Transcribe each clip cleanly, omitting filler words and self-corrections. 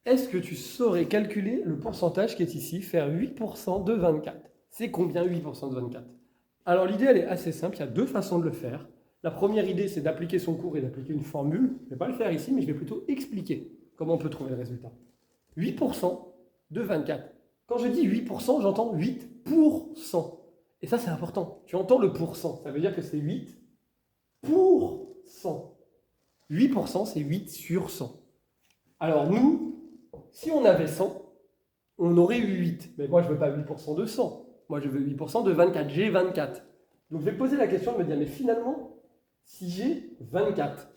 Est-ce que tu saurais calculer le pourcentage qui est ici, faire 8% de 24? C'est combien 8% de 24? Alors l'idée, elle est assez simple, il y a deux façons de le faire. La première idée, c'est d'appliquer son cours et d'appliquer une formule. Je ne vais pas le faire ici, mais je vais plutôt expliquer comment on peut trouver le résultat. 8% de 24. Quand je dis 8%, j'entends 8%. Et ça, c'est important. Tu entends le pourcent. Ça veut dire que c'est 8 pour 100. 8%, c'est 8 sur 100. Alors nous, si on avait 100, on aurait eu 8. Mais moi, je ne veux pas 8% de 100. Moi, je veux 8% de 24. J'ai 24. Donc, je vais poser la question de me dire, mais finalement, si j'ai 24,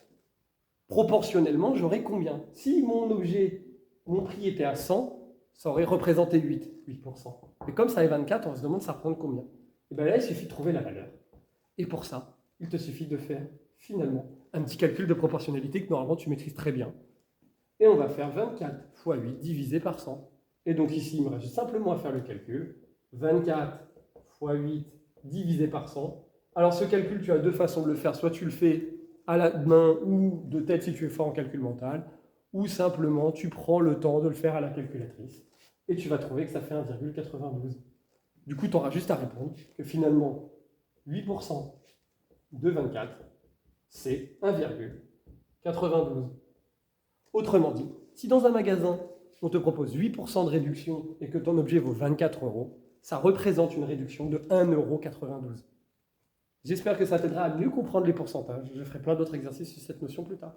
proportionnellement, j'aurais combien? Si mon objet, mon prix était à 100, ça aurait représenté 8%. Mais comme ça est 24, on se demande ça représente combien? Et bien là, il suffit de trouver la valeur. Et pour ça, il te suffit de faire, finalement, un petit calcul de proportionnalité que normalement tu maîtrises très bien. Et on va faire 24 fois 8 divisé par 100. Et donc ici, il me reste simplement à faire le calcul. 24 fois 8 divisé par 100. Alors ce calcul, tu as deux façons de le faire. Soit tu le fais à la main ou de tête si tu es fort en calcul mental, ou simplement tu prends le temps de le faire à la calculatrice. Et tu vas trouver que ça fait 1,92. Du coup, tu auras juste à répondre que finalement, 8% de 24, c'est 1,92. Autrement dit, si dans un magasin, on te propose 8% de réduction et que ton objet vaut 24 euros, ça représente une réduction de 1,92 €. J'espère que ça t'aidera à mieux comprendre les pourcentages. Je ferai plein d'autres exercices sur cette notion plus tard.